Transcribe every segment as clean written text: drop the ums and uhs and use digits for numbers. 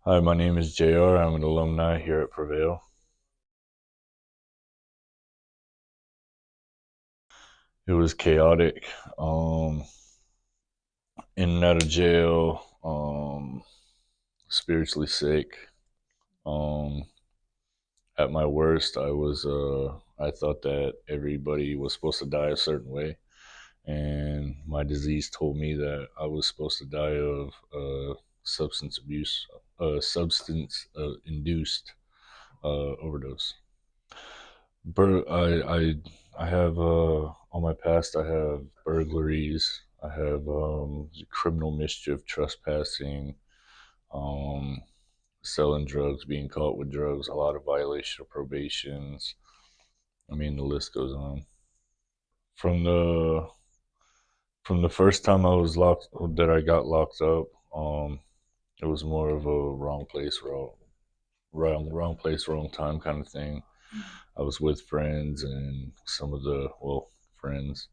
Hi, my name is JR. I'm an alumni here at Prevail. It was chaotic. In and out of jail, spiritually sick. Um, at my worst, I thought that everybody was supposed to die a certain way. And my disease told me that I was supposed to die of substance abuse, substance induced overdose. I have on my past. I have burglaries. I have criminal mischief, trespassing, um, selling drugs, being caught with drugs, a lot of violation of probations. I mean, the list goes on. From the from the first time I got locked up, it was more of a wrong place, wrong time kind of thing. I was with friends and friends,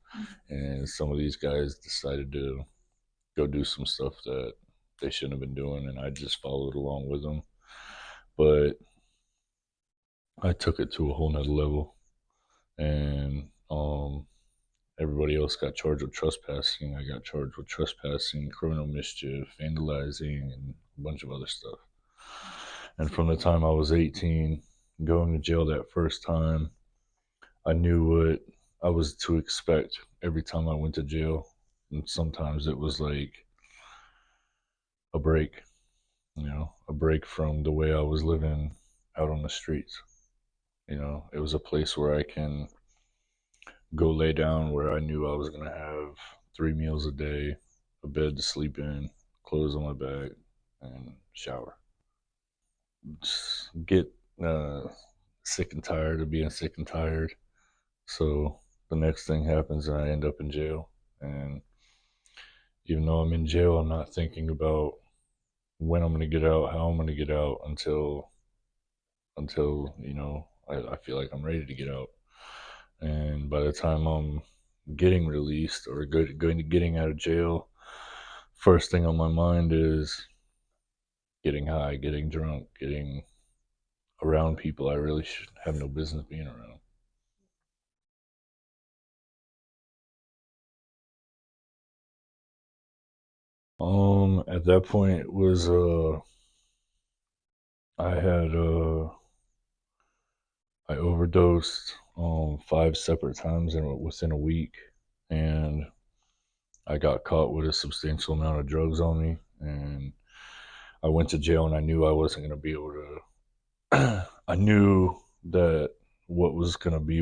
and some of these guys decided to go do some stuff that they shouldn't have been doing, and I just followed along with them. But I took it to a whole nother level, and everybody else got charged with trespassing. I got charged with trespassing, criminal mischief, vandalizing, and a bunch of other stuff. And from the time I was 18, going to jail that first time, I knew what I was to expect every time I went to jail. And sometimes it was like a break, a break from the way I was living out on the streets. It was a place where I can go lay down, where I knew I was going to have 3 meals a day, a bed to sleep in, clothes on my back, and shower. Just get uh, sick and tired of being sick and tired. So the next thing happens, and I end up in jail. And even though I'm in jail, I'm not thinking about when I'm going to get out, how I'm going to get out until I feel like I'm ready to get out. And by the time I'm getting released or going to getting out of jail, first thing on my mind is getting high, getting drunk, getting around people I really should have no business being around. At that point, it was I had I overdosed 5 separate times within a week, and I got caught with a substantial amount of drugs on me, and I went to jail, and I knew I wasn't going to be able to. I knew that what was going to be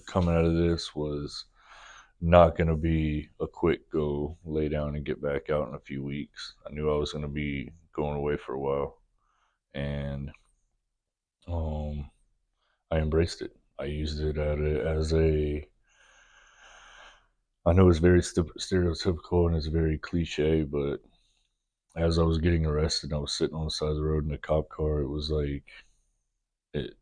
coming out of this was not going to be a quick go lay down and get back out in a few weeks. I knew I was going to be going away for a while, and um, I embraced it. I used it as a. I know it's very stereotypical and it's very cliche, but as I was getting arrested, and I was sitting on the side of the road in a cop car. It was like it,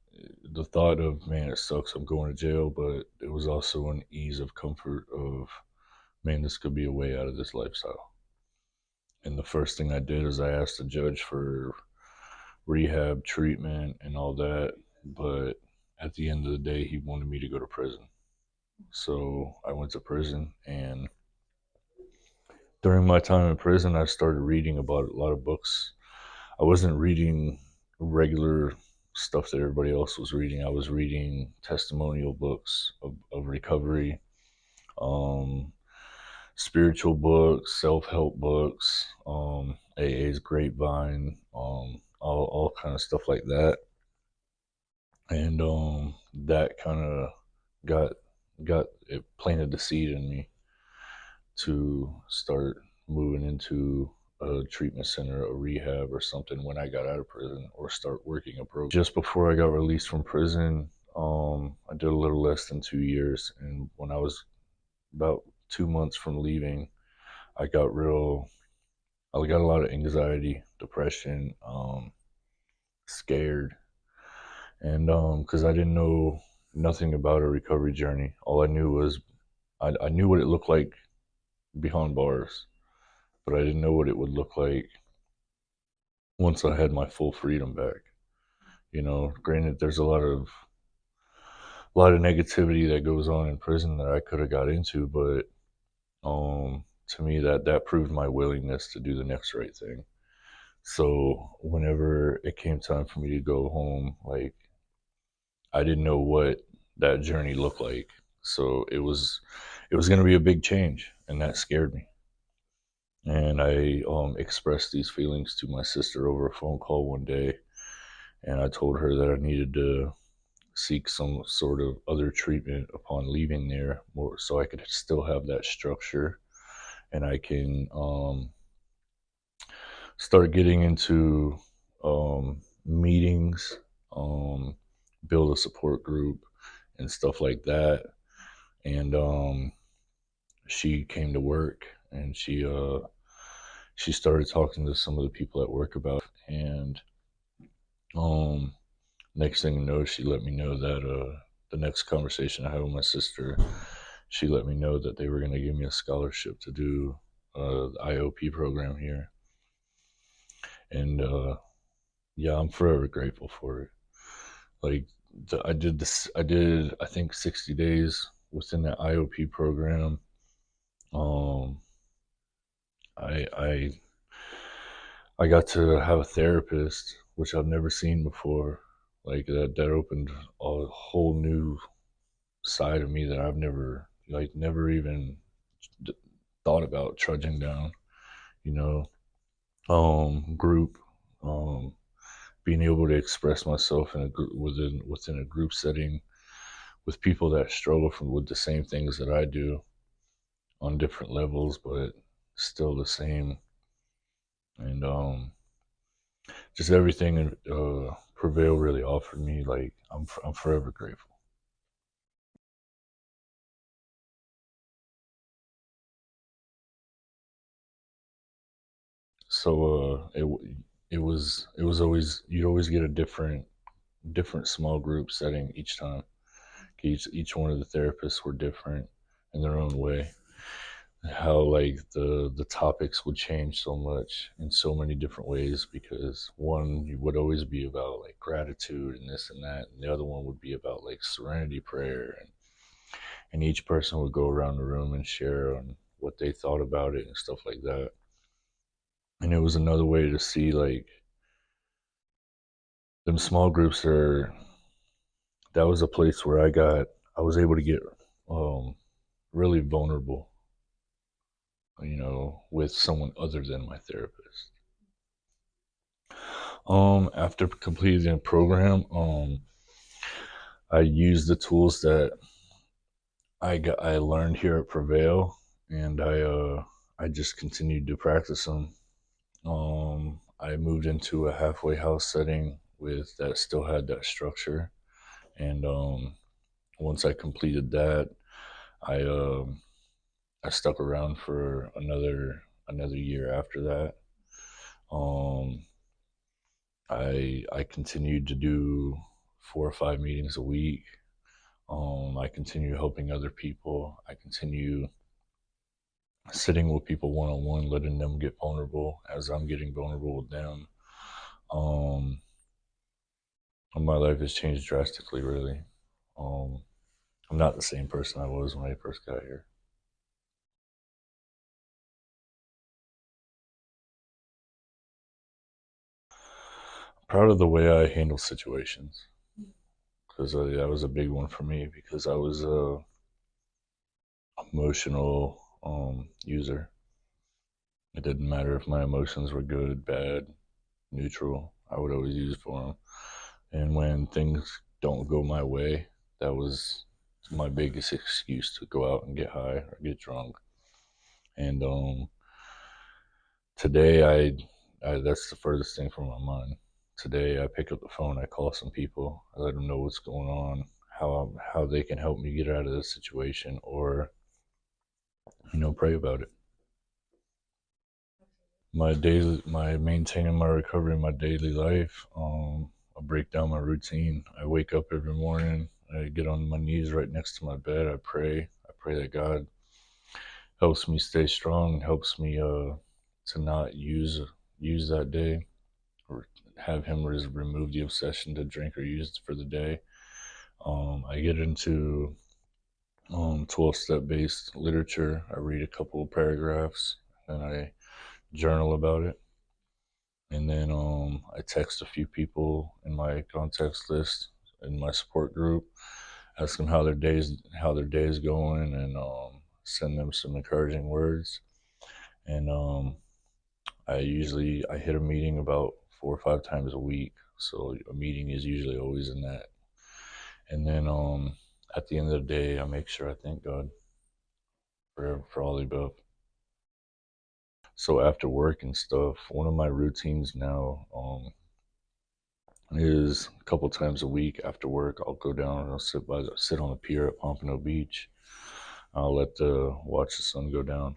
the thought of, man, it sucks, I'm going to jail, but it was also an ease of comfort of, man, this could be a way out of this lifestyle. And the first thing I did is I asked the judge for rehab treatment and all that, but at the end of the day, he wanted me to go to prison. So I went to prison, and during my time in prison, I started reading about a lot of books. I wasn't reading regular stuff that everybody else was reading. I was reading testimonial books of recovery, um, spiritual books, self help books, AA's Grapevine, all kind of stuff like that. And that kind of got got it planted the seed in me to start moving into a treatment center, a rehab, or something when I got out of prison, or start working a program. Just before I got released from prison, I did a little less than 2 years, and when I was about 2 months from leaving, I got real. I got a lot of anxiety, depression, scared, and because I didn't know nothing about a recovery journey. All I knew was I knew what it looked like behind bars, but I didn't know what it would look like once I had my full freedom back. Granted, there's a lot of negativity that goes on in prison that I could have got into, but to me that proved my willingness to do the next right thing. So whenever it came time for me to go home, like, I didn't know what that journey looked like. So it was going to be a big change, and that scared me. And I expressed these feelings to my sister over a phone call one day, and I told her that I needed to seek some sort of other treatment upon leaving there, more so I could still have that structure, and I can start getting into meetings, um, build a support group, and stuff like that. And she came to work, and she started talking to some of the people at work about it. And um, next thing you know, she let me know that the next conversation I had with my sister, she let me know that they were going to give me a scholarship to do the IOP program here. And yeah, I'm forever grateful for it. Like, I did I think 60 days within the IOP program. Um, I I got to have a therapist, which I've never seen before. Like, that opened a whole new side of me that I've never even d- thought about trudging down. You know, group, um, being able to express myself in a within a group setting with people that struggle with the same things that I do on different levels, but still the same. And just everything Prevail really offered me, like, I'm forever grateful. So it was always, you'd always get a different small group setting each time. Each one of the therapists were different in their own way. How, like, the topics would change so much in so many different ways, because one would always be about like gratitude and this and that, and the other one would be about like serenity prayer, and each person would go around the room and share on what they thought about it and stuff like that. And it was another way to see, like, them small groups are, that was a place where I was able to get um really vulnerable, with someone other than my therapist. After completing the program, I used the tools that I learned here at Prevail, and I just continued to practice them. I moved into a halfway house setting with that still had that structure, and once I completed that, I I stuck around for another year after that. Um, I continued to do 4 or 5 meetings a week. I continue helping other people. I continue sitting with people one on one, letting them get vulnerable as I'm getting vulnerable with them. Um, and my life has changed drastically, really. Um, I'm not the same person I was when I first got here. I'm proud of the way I handle situations, because that was a big one for me, because I was a emotional user. It didn't matter if my emotions were good, bad, neutral. I would always use for them. And when things don't go my way, that was my biggest excuse to go out and get high or get drunk. And today, I that's the furthest thing from my mind. Today, I pick up the phone, I call some people, I let them know what's going on, how they can help me get out of this situation, or pray about it. My maintaining my recovery in my daily life. I break down my routine. I wake up every morning. I get on my knees right next to my bed. I pray. I pray that God helps me stay strong, helps me to not use that day, have him remove the obsession to drink or use for the day. I get into 12-step based literature. I read a couple of paragraphs and I journal about it. And then I text a few people in my contacts list in my support group, ask them how their day is going, and send them some encouraging words. And I hit a meeting about 4 or 5 times a week, so a meeting is usually always in that. And then at the end of the day, I make sure I thank God for all the above. So after work and stuff, one of my routines now is a couple times a week after work. I'll go down and I'll sit on the pier at Pompano Beach. I'll watch the sun go down.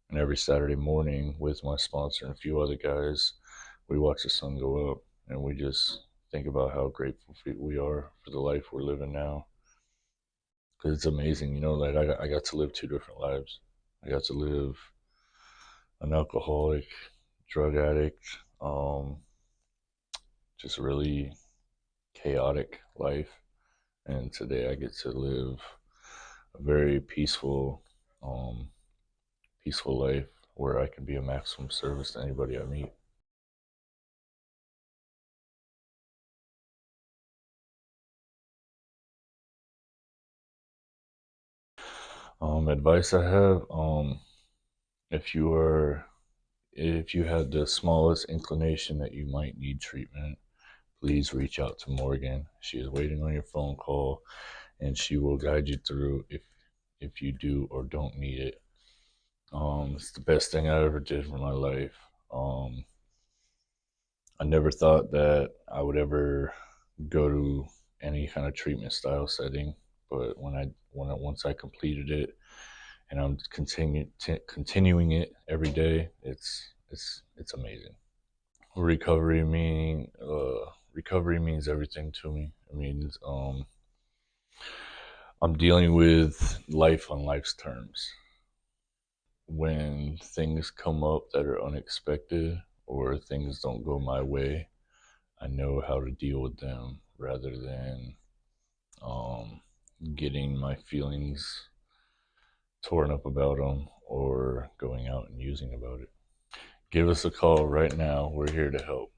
And every Saturday morning, with my sponsor and a few other guys, we watch the sun go up, and we just think about how grateful we are for the life we're living now. Because it's amazing, like I got to live two different lives. I got to live an alcoholic, drug addict, just really chaotic life, and today I get to live a very peaceful life where I can be a maximum service to anybody I meet. Advice I have, if you are if you had the smallest inclination that you might need treatment, please reach out to Morgan. She is waiting on your phone call, and she will guide you through if you do or don't need it. It's the best thing I ever did for my life. I never thought that I would ever go to any kind of treatment style setting, but once I completed it, and I'm continuing it every day, it's amazing. Recovery means everything to me. It means I'm dealing with life on life's terms. When things come up that are unexpected or things don't go my way, I know how to deal with them rather than um, getting my feelings torn up about them or going out and using about it. Give us a call right now. We're here to help.